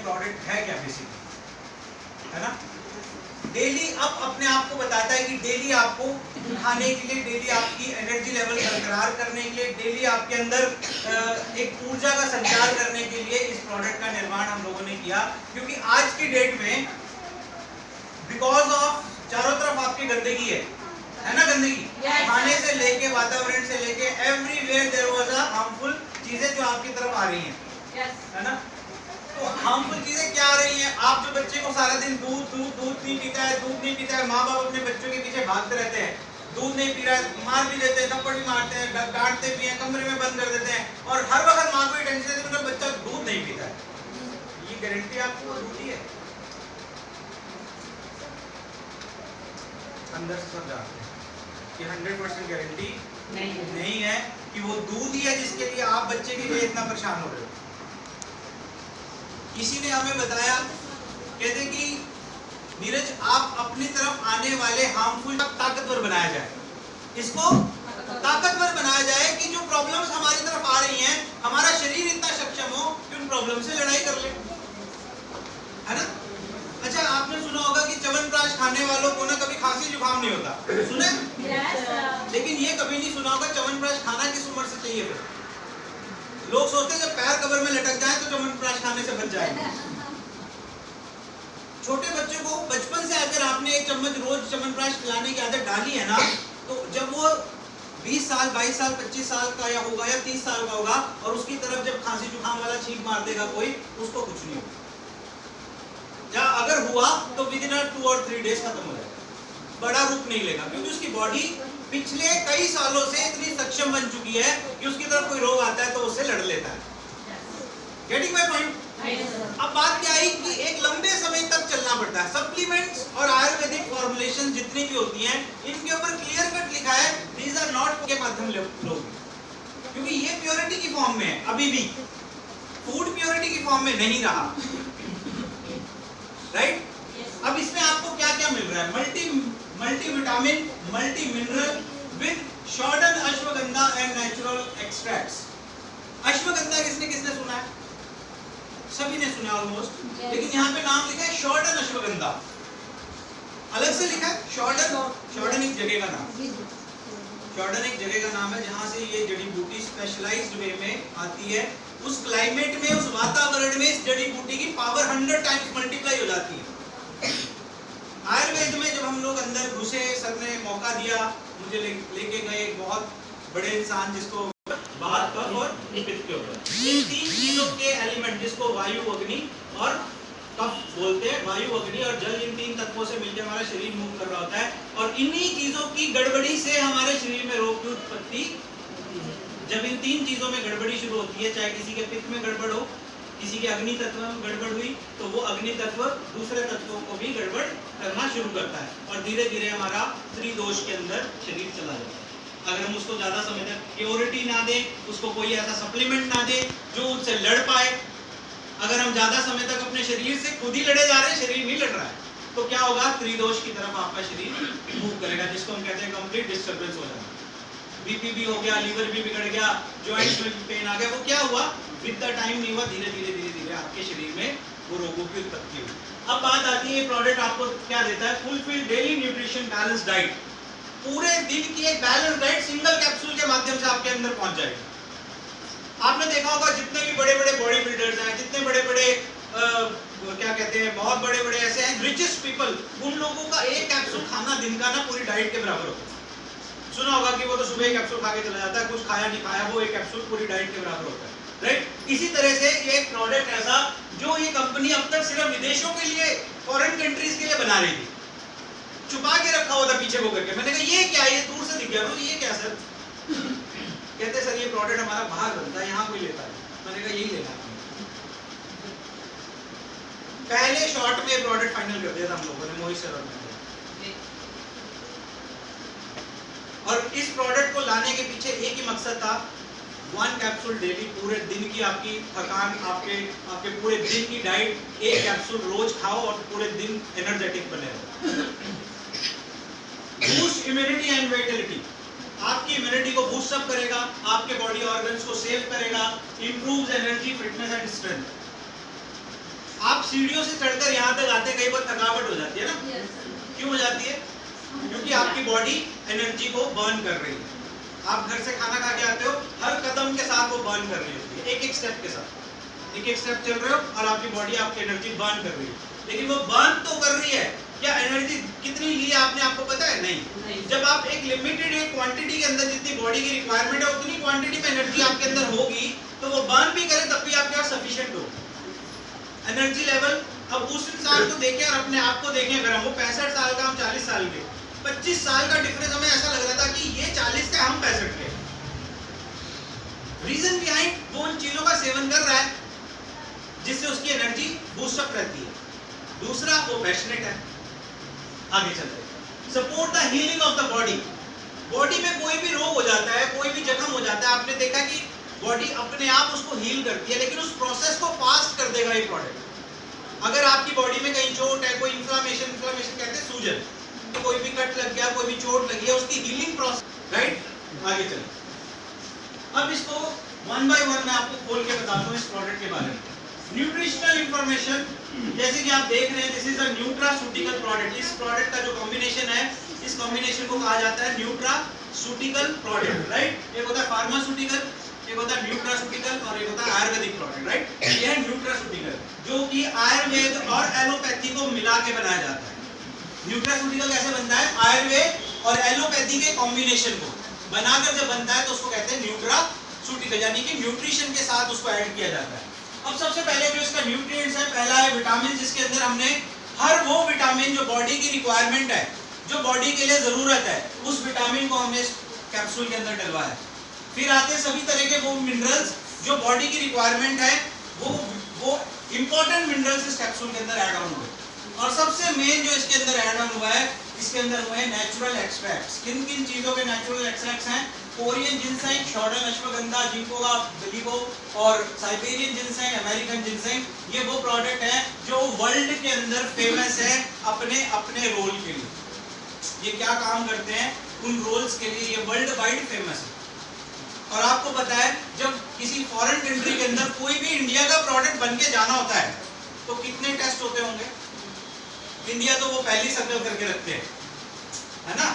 Product है क्या basically, है ना। डेली अब अपने आप को बताता है कि डेली आपको खाने के लिए, डेली आपकी एनर्जी लेवल बरकरार करने के लिए, डेली आपके अंदर एक ऊर्जा का संचार करने के लिए इस प्रोडक्ट का निर्माण हम लोगों ने किया। क्योंकि आज की डेट में बिकॉज ऑफ चारों तरफ आपकी गंदगी है ना, गंदगी खाने से लेके, वातावरण से लेके, everywhere there was a harmful चीजें जो आपकी तरफ आ रही हैं, है ना। तो हार्मफुल चीजें क्या आ रही हैं? आप जो बच्चे को सारा दिन दूध नहीं पीता है, माँ बाप अपने बच्चों के पीछे भागते रहते हैं, दूध नहीं पी रहा है, मार भी देते हैं, थप्पड़ भी मारते हैं, डांटते भी हैं, कमरे में बंद कर देते हैं, और हर वक्त माँ को ये टेंशन है कि बच्चा दूध नहीं पीता है। ये गारंटी आपको दूधी है? अंदर से सब जानते हैं कि 100% गारंटी नहीं है कि वो दूध ही है जिसके लिए आप बच्चे के लिए इतना परेशान हो रहे हो। किसी ने हमें बताया, कहते कि नीरज आप अपनी तरफ आने वाले हार्मफुल ताकतवर बनाया जाए, इसको ताकतवर बनाया जाए कि जो प्रॉब्लम्स हमारी तरफ आ रही हैं, हमारा शरीर इतना सक्षम हो कि उन प्रॉब्लम से लड़ाई कर ले, है ना। अच्छा, आपने सुना होगा कि च्यवनप्राश खाने वालों को ना कभी खांसी जुकाम नहीं होता, सुने? लेकिन ये कभी नहीं सुना होगा च्यवनप्राश खाना किस उम्र से चाहिए फिर। लोग सोचते हैं जब पैर कब्र में लटक जाए तो च्यवनप्राश खाने से बच जाएंगे। छोटे बच्चों को बचपन से अगर आपने 1 चम्मच रोज च्यवनप्राश खिलाने की आदत डाली है ना, तो जब वो 20 साल, 22 साल, 25 साल का या होगा या 30 साल का होगा, और उसकी तरफ जब खांसी जुकाम वाला छींक मार देगा कोई, उसको कुछ नहीं होगा, या अगर हुआ तो विद इन 2 और 3 डेज खत्म हो जाएगा, बड़ा रूप नहीं लेगा, क्योंकि उसकी बॉडी पिछले कई सालों से इतनी सक्षम बन चुकी है कि उसकी तरफ कोई रोग आता है तो उससे लड़ लेता है। Getting my point? अब बात क्या आई कि एक लंबे समय तक चलना पड़ता है। सप्लीमेंट्स और आयुर्वेदिक फॉर्मुलेशन जितनी भी होती हैं, इनके ऊपर क्लियर कट लिखा है दीज आर नॉट के माध्यम लोग, क्योंकि ये प्योरिटी की फॉर्म में है, अभी भी फूड प्योरिटी की फॉर्म में नहीं रहा, राइट? अब इसमें आपको क्या क्या मिल रहा है? Multi vitamin, multi mineral with shorten ashwagandha and natural extracts. Ashwagandha किसने सुना है? सभी ने सुना ऑलमोस्ट, लेकिन यहाँ पे नाम लिखा है शॉर्टन अश्वगंधा, अलग से लिखा है शॉर्टन एक जगह का नाम, शॉर्टन एक जगह का नाम है जहाँ से ये जड़ी बूटी स्पेशलाइज्ड वे में आती है। उस क्लाइमेट में, उस वातावरण में इस जड़ी बूटी की पावर 100 टाइम्स मल्टीप्लाई हो जाती है। आयुर्वेद में जब हम लोग अंदर घुसे, सर ने मौका दिया, मुझे लेके गए बहुत बड़े इंसान जिसको बात कफ और पित्त के ऊपर, इन 3 चीजों के एलिमेंट जिसको वायु, अग्नि और कफ बोलते हैं, वायु, अग्नि और जल, इन 3 तत्वों से मिलकर हमारा शरीर मूव कर रहा होता है, और इन्हीं चीजों की गड़बड़ी से हमारे शरीर में रोग की उत्पत्ति। जब इन 3 चीजों में गड़बड़ी शुरू होती है, चाहे किसी के पित्त में गड़बड़ हो, किसी के अग्नि तत्व में गड़बड़ हुई, तो वो अग्नि तत्व दूसरे तत्वों को भी गड़बड़ करना शुरू करता है, और धीरे धीरे हमारा त्रिदोष के अंदर शरीर चला जाता है। अगर हम उसको ज्यादा समय तक प्योरिटी ना दें, उसको कोई ऐसा सप्लीमेंट ना दे जो उससे लड़ पाए, अगर हम ज्यादा समय तक अपने शरीर से खुद ही लड़े जा रहे हैं, शरीर नहीं लड़ रहा है, तो क्या होगा? त्रिदोष की तरफ आपका शरीर मूव करेगा, जिसको हम कहते हैं कंप्लीट डिस्टर्बेंस हो जाएगा। बीपी भी हो गया, लीवर भी बिगड़ गया, जॉइंट्स में भी पेन आ गया, वो क्या हुआ? विद द टाइम नहीं हुआ, धीरे धीरे आपके शरीर में वो रोगों की उत्पत्ति हुई। अब बात आती है, प्रोडक्ट आपको क्या देता है? Fulfil daily nutrition balance diet. पूरे दिन की एक बैलेंस डाइट सिंगल कैप्सूल के माध्यम से आपके अंदर पहुंच जाएगी। आपने देखा होगा जितने भी बड़े बड़े बॉडी बिल्डर्स हैं, जितने बड़े बड़े क्या कहते हैं, बहुत बड़े बड़े ऐसे हैं रिचेस्ट पीपल, उन लोगों का एक कैप्सूल खाना दिन का ना पूरी डाइट के बराबर होता है। सुना होगा कि वो तो सुबह एक कैप्सूल खा के चला जाता है, कुछ खाया नहीं खाया, वो एक कैप्सूल पूरी डाइट के बराबर होता है, राइट? इसी तरह से ये एक प्रोडक्ट ऐसा जो ये कंपनी अब तक सिर्फ विदेशों के लिए, फॉरेन कंट्रीज के लिए बना रही थी, छुपा के रखा हुआ था पीछे को करके। मैंने कहा ये क्या है? ये दूर से दिख गया, ये क्या सर? कहते सर ये प्रोडक्ट हमारा बाहर बनता है, यहाँ कोई लेता है। मैंने कहा यही लेना है। पहले शॉट में प्रोडक्ट फाइनल कर दिया था हम लोगों ने, मोहित सर और मैंने। और इस प्रोडक्ट को लाने के पीछे एक ही मकसद था, 1 कैप्सूल डेली, पूरे दिन की आपकी थकान, आपके पूरे दिन की डाइट, 1 कैप्सूल रोज खाओ और पूरे दिन एनर्जेटिक बने रहो। बूस्ट इम्यूनिटी एंड विटैलिटी, आपकी इम्यूनिटी को बूस्ट अप करेगा, आपके बॉडी ऑर्गन्स को सेव करेगा, improves energy, fitness and strength. आप सीढ़ियों से चढ़कर यहाँ तक आते कई बार थकावट हो जाती है ना, क्यों हो जाती है? क्योंकि आपकी बॉडी एनर्जी को बर्न कर रही है। आप घर से खाना खा के आते हो, हर कदम के साथ वो बर्न कर रही होती है, एक एक स्टेप के साथ, एक एक स्टेप चल रहे हो और आपकी बॉडी आपकी एनर्जी बर्न कर रही है। लेकिन वो बर्न तो कर रही है, क्या एनर्जी कितनी ली है आपने, आपको पता है? नहीं। जब आप एक लिमिटेड एक क्वांटिटी के अंदर जितनी बॉडी की रिक्वायरमेंट है उतनी क्वांटिटी में एनर्जी आपके अंदर होगी, तो वो बर्न भी करे तब भी आपके पास सफिशिएंट हो एनर्जी लेवल। अब उस इंसान को देखें और अपने आप को देखें, अगर हम वो 65 साल का, हम 40 साल के, 25 साल का डिफरेंस, हमें ऐसा लग रहा था कि ये 40 का, हम 65 के। रीजन बिहाइंड, वो उन चीजों का सेवन कर रहा है जिससे उसकी एनर्जी बूस्टअप रहती है। दूसरा, वो पैशनेट है। आगे चलते हैं, support the healing of the body. Body में कोई भी रोग हो जाता है, कोई भी जख्म हो जाता है, आपने देखा कि बॉडी अपने आप उसको हील करती है, लेकिन उस प्रोसेस को फास्ट कर देगा ये प्रोडक्ट। अगर आपकी बॉडी में कहीं चोट है, कोई इन्फ्लेमेशन कहते हैं सूजन, कोई भी कट लग गया, कोई भी चोट लगी है, उसकी हीलिंग प्रोसेस, राइट? आगे चलें। अब इसको वन बाय वन मैं आपको खोल के बताता हूँ इस प्रोडक्ट के बारे में। न्यूट्रिशनल इंफॉर्मेशन, जैसे कि आप देख रहे हैं, this is a nutraceutical product. इस प्रोडक्ट का जो कॉम्बिनेशन है, इस कॉम्बिनेशन को कहा जाता है न्यूट्रासूटिकल प्रोडक्ट, राइट? एक होता है फार्मास्यूटिकल, एक होता है न्यूट्रासूटिकल और एक होता है आयुर्वेदिक प्रोडक्ट, राइट? ये है न्यूट्रासूटिकल, जो कि आयुर्वेद और एलोपैथी को मिला के बनाया जाता है। न्यूट्रासूटिकल कैसे बनता है? आयुर्वेद और एलोपैथी के कॉम्बिनेशन को बनाकर जब बनता है तो उसको कहते हैं न्यूट्रासूटिकल, यानी कि न्यूट्रिशन के साथ उसको ऐड किया जाता है। अब सबसे पहले जो इसका न्यूट्रिएंट्स है, पहला है विटामिन, जिसके अंदर हमने हर वो विटामिन जो बॉडी की रिक्वायरमेंट है, जो बॉडी के लिए जरूरत है, उस विटामिन को हमने इस कैप्सूल के अंदर डलवाया है। फिर आते हैं सभी तरह के वो मिनरल्स जो बॉडी की रिक्वायरमेंट है, वो इंपॉर्टेंट मिनरल्स इस कैप्सूल के अंदर ऐड ऑन हुए। और सबसे मेन जो इसके अंदर ऐड ऑन हुआ है, इसके अंदर हुए नेचुरल एक्सट्रैक्ट्स। किन किन चीजों के नेचुरल एक्सट्रैक्ट्स हैं? कोरियन जिनसेंग, शॉर्डन अश्वगंधा, जिंकोगा बिलीगो और साइबेरियन जिनसेंग, अमेरिकन जिनसेंग। ये वो प्रोडक्ट है जो वर्ल्ड के अंदर फेमस है अपने अपने रोल के लिए। ये क्या काम करते हैं, उन रोल्स के लिए ये वर्ल्ड वाइड फेमस है। और आपको पता है, जब किसी फॉरेन कंट्री के अंदर कोई भी इंडिया का प्रोडक्ट बन के जाना होता है तो कितने टेस्ट होते होंगे? इंडिया तो वो पहले सर्कल करके रखते हैं, है ना?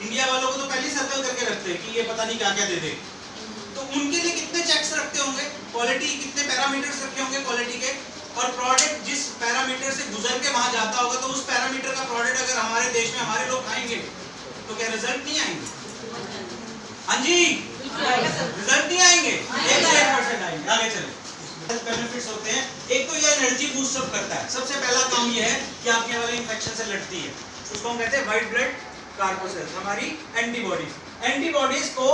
इंडिया वालों को तो पहले सर्कल करके रखते हैं कि ये पता नहीं क्या क्या दे दे। तो उनके लिए कितने चेक्स रखते होंगे, क्वालिटी, कितने पैरामीटर्स रखे होंगे क्वालिटी के। और प्रोडक्ट जिस पैरामीटर से गुजर के वहां जाता होगा, तो उस पैरामीटर का प्रोडक्ट अगर हमारे देश में हमारे लोग खाएंगे तो क्या रिजल्ट नहीं आएंगे? हाँ जी, रिजल्ट नहीं आएंगे, 100% आएंगे। आगे चले, बेनिफिट्स होते हैं। एक तो ये एनर्जी बूस्ट अप करता है। सबसे पहला काम ये है कि आपके वाले इंफेक्शन से लड़ती है, उसको हम कहते हैं व्हाइट ब्लड कार्पोसेल्स, हमारी एंटीबॉडीज। एंटीबॉडीज को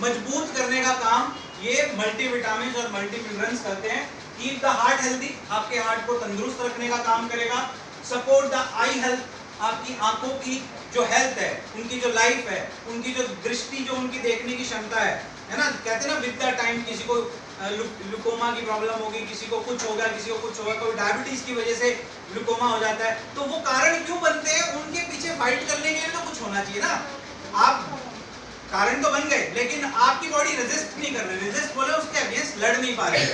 मजबूत करने का काम ये मल्टीविटामिन और मल्टी मिनरल्स करते हैं। कीप द हार्ट हेल्दी, आपके हार्ट को तंदुरुस्त रखने का काम करेगा। सपोर्ट द आई हेल्थ, आपकी आंखों की जो हेल्थ है, उनकी जो लाइफ है, उनकी जो दृष्टि, जो उनकी देखने की क्षमता है ना? कहते हैं ना, विद द टाइम किसी को ग्लूकोमा की प्रॉब्लम होगी, किसी को कुछ होगा, किसी को कुछ होगा, कोई डायबिटीज की वजह से ग्लूकोमा हो जाता है। तो वो कारण क्यों बनते हैं? उनके पीछे फाइट करने के लिए तो कुछ होना चाहिए ना। आप कारण तो बन गए, लेकिन आपकी बॉडी रेजिस्ट नहीं कर रही। रेजिस्ट बोले उसके अगेंस्ट लड़ नहीं पा रही।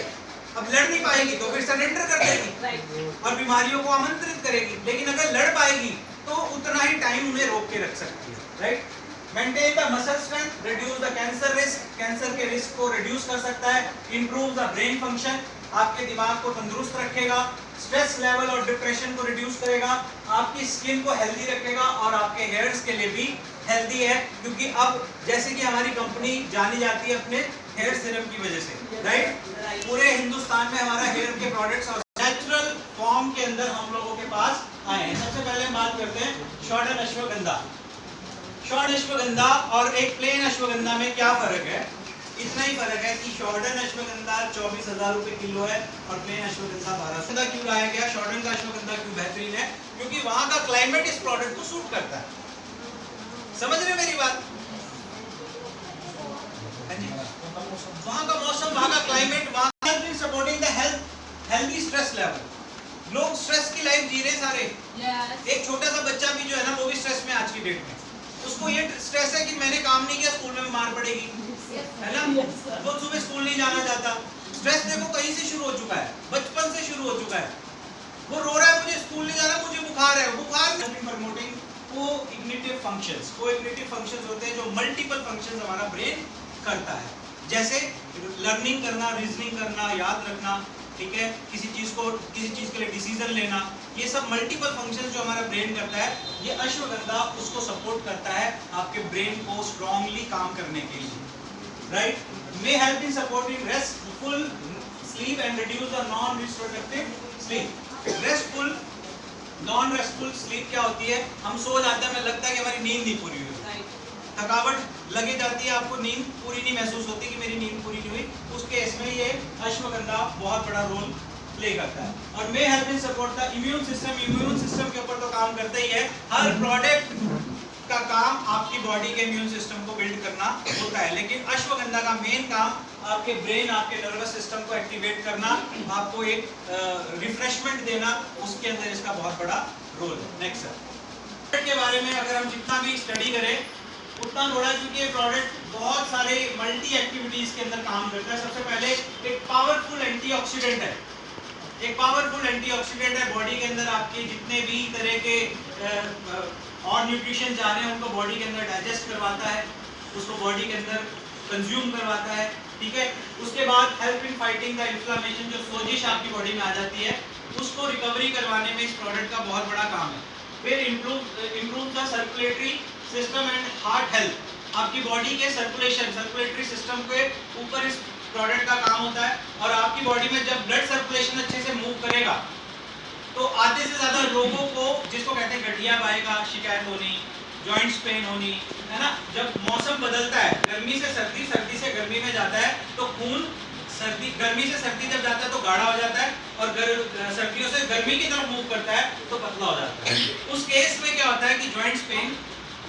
अब लड़ नहीं पाएगी तो फिर सरेंडर कर देगी और बीमारियों को आमंत्रित करेगी। लेकिन अगर लड़ पाएगी तो उतना ही टाइम उन्हें रोक के रख सकती है, right? Maintain the muscle strength, reduce the cancer risk, cancer के रिस्क को रिड्यूस कर सकता है। इंप्रूव द ब्रेन फंक्शन, आपके दिमाग को तंदुरुस्त रखेगा। स्ट्रेस लेवल और डिप्रेशन को रिड्यूस करेगा। आपकी स्किन को हेल्दी रखेगा और आपके हेयर्स के लिए भी हेल्दी है, क्योंकि अब जैसे कि हमारी कंपनी जानी जाती है अपने हेयर सीरम की वजह से, राइट? पूरे हिंदुस्तान में हमारा हेयर के प्रोडक्ट्स और नेचुरल फॉर्म के अंदर हम लोगों के पास आए हैं। सबसे पहले हम बात करते हैं शॉर्डन अश्वगंधा। शॉर्डन अश्वगंधा और एक प्लेन अश्वगंधा में क्या फर्क है? इतना ही फर्क है कि शॉर्डन अश्वगंधा 24,000 रुपए किलो है और प्लेन अश्वगंधा 1200। क्यों लाया गया? शॉर्डन का अश्वगंधा क्यों बेहतरीन है? क्योंकि वहां का क्लाइमेट इस प्रोडक्ट को सूट करता है। समझ रहे मेरी बात? वहां का मौसम, वहां का क्लाइमेट, वहां supporting the healthy stress level. लोग स्ट्रेस की लाइफ जी रहे सारे। एक छोटा सा बच्चा भी जो है ना, वो भी स्ट्रेस में आज की डेट में। उसको ये स्ट्रेस है कि मैंने काम नहीं किया, स्कूल में मार पड़ेगी, है ना? वो सुबह स्कूल नहीं जाना चाहता। स्ट्रेस देखो कहीं से शुरू हो चुका है, बचपन से शुरू हो चुका है। वो रो रहा है मुझे स्कूल नहीं जाना, मुझे बुखार है, बुखार नहीं। Promoting cognitive functions. Cognitive functions होते हैं जो मल्टीपल फंक्शंस हमारा ब्रेन करता है, जैसे लर्निंग करना, रीजनिंग करना, याद रखना, ठीक है, किसी चीज के लिए डिसीजन लेना, ये सब मल्टीपल फंक्शंस जो हमारा ब्रेन करता है, ये अश्वगंधा उसको सपोर्ट करता है आपके ब्रेन को स्ट्रांगली काम करने के लिए, right. May help in supporting restful sleep and reduce the non restrictive sleep. Restful non restful sleep क्या होती है? हम सो जाते हैं, हमें लगता है कि हमारी नींद नहीं पूरी हुई, थकावट लगे जाती है, आपको नींद पूरी नहीं महसूस होती कि मेरी नींद पूरी नहीं हुई, उस केस में ये अश्वगंधा बहुत बड़ा रोल प्ले करता है। और मे help in support the immune system. Immune system के ऊपर तो काम करता ही है, हर प्रोडक्ट का काम आपकी बॉडी के इम्यून सिस्टम को बिल्ड करना होता है, लेकिन अश्वगंधा का मेन काम आपके ब्रेन, आपके नर्वस सिस्टम को एक्टिवेट करना, आपको एक रिफ्रेशमेंट देना, उसके अंदर इसका बहुत बड़ा रोल है। नेक्स्ट सर, के बारे में अगर हम जितना भी स्टडी करें उतना थोड़ा, क्योंकि ये प्रोडक्ट बहुत सारे मल्टी एक्टिविटीज के अंदर काम करता है। सबसे पहले एक पावरफुल एंटीऑक्सीडेंट है, एक पावरफुल एंटीऑक्सीडेंट है बॉडी के अंदर, आपके जितने भी तरह के और न्यूट्रिशन जा रहे हैं उनको बॉडी के अंदर डाइजेस्ट करवाता है, उसको बॉडी के अंदर कंज्यूम करवाता है, ठीक है। उसके बाद help in fighting the inflammation, जो सोजिश आपकी बॉडी में आ जाती है उसको रिकवरी करवाने में इस प्रोडक्ट का बहुत बड़ा काम है। फिर improve the circulatory system and heart health, आपकी बॉडी के सर्कुलेटरी सिस्टम के ऊपर इस प्रोडक्ट का काम होता है, और आपकी बॉडी में जब ब्लड सर्कुलेशन अच्छे से मूव करेगा तो आधे से ज्यादा लोगों को, जिसको कहते हैं गठिया बाई का शिकायत होनी, जॉइंट्स पेन होनी, है ना, जब मौसम बदलता है, गर्मी से सर्दी, सर्दी से गर्मी में जाता है तो खून, गर्मी से सर्दी जब जाता है तो गाढ़ा हो जाता है, और सर्दियों से गर्मी की तरफ मूव करता है तो पतला हो जाता है। उस केस में क्या होता है कि जॉइंट्स पेन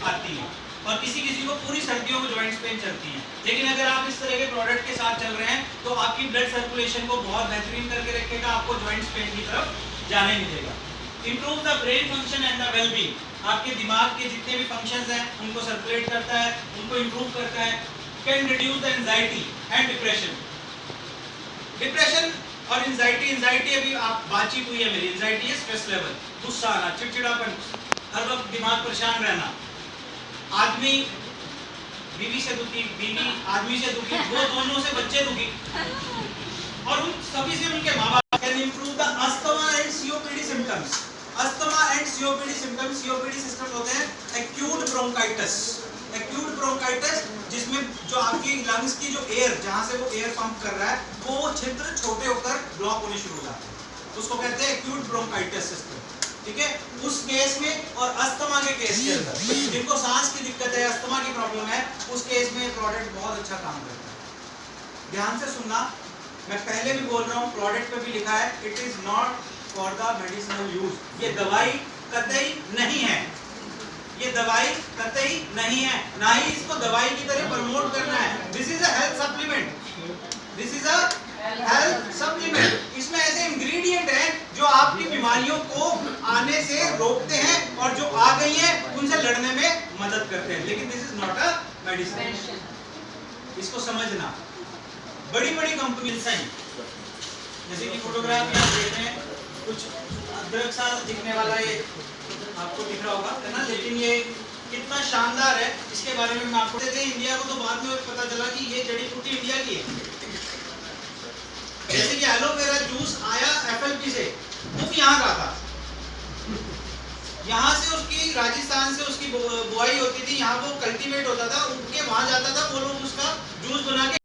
आती है, और किसी को पूरी सर्दियों में जॉइंट्स पेन चलती है। लेकिन अगर आप इस तरह के प्रोडक्ट के साथ चल रहे हैं तो आपकी ब्लड सर्कुलेशन को बहुत बेहतरीन करके रखेगा, आपको जॉइंट्स पेन की तरफ जाने नहीं देगा। Improve the brain function and the wellbeing, आपके दिमाग के जितने भी फंक्शंस हैं उनको सर्कुलेट करता है, उनको इंप्रूव करता है। Can reduce the anxiety and depression. Depression और एंजाइटी अभी आप बातचीत हुई है मेरी, एंजाइटी है स्ट्रेस लेवल, गुस्सा आना, चिड़चिड़ापन, हर वक्त दिमाग परेशान रहना, आदमी बीवी से दुखी, बीवी आदमी से दुखी, वो दोनों से बच्चे दुखी, और उन सभी से उनके माँ बाप। Can improve the asthma and COPD symptoms. Asthma and COPD symptoms, COPD system होते हैं एक्यूट ब्रोंकाइटिस। एक्यूट ब्रोंकाइटिस जिसमें जो आपकी लंग्स की जो एयर, जहां से वो एयर पंप कर रहा है, वो छिद्र छोटे होकर ब्लॉक होने शुरू हो जाते हैं, उसको कहते हैं एक्यूट ब्रोंकाइटिस सिस्टम, ठीक है। उस केस में और अस्थमा के केस के अंदर जिनको सांस की दिक्कत है, अस्थमा की प्रॉब्लम है, उस केस में प्रोडक्ट बहुत अच्छा काम करता है। ध्यान से सुनना, मैं पहले भी बोल रहा हूँ, प्रोडक्ट पे भी लिखा है it is not for the medicinal use. ये दवाई कतई नहीं है, ये दवाई कतई नहीं है, ना ही इसको दवाई की तरह प्रमोट करना है। This is a health supplement, this is a health supplement. इसमें ऐसे इंग्रेडिएंट हैं जो आपकी बीमारियों को आने से रोकते हैं और जो आ गई हैं उनसे लड़ने में मदद करते हैं, लेकिन this is not a medicine, इसको समझना। बड़ी बड़ी कंपनीज हैं, जैसे कि फोटोग्राफ आप देख रहे हैं, कुछ अदरक सा दिखने वाला ये आपको दिख रहा होगा, है ना, लेकिन ये कितना शानदार है, इसके बारे में मैं आपको देते हैं। इंडिया को तो बाद में पता चला कि ये जड़ी बूटी इंडिया की है। जैसे कि एलोवेरा जूस आया एफएलपी से, वो भी यहाँ का था, यहाँ से उसकी राजस्थान से उसकी बुआई होती थी, यहाँ वो कल्टीवेट होता था, उनके वहां जाता था, वो लोग उसका जूस बना के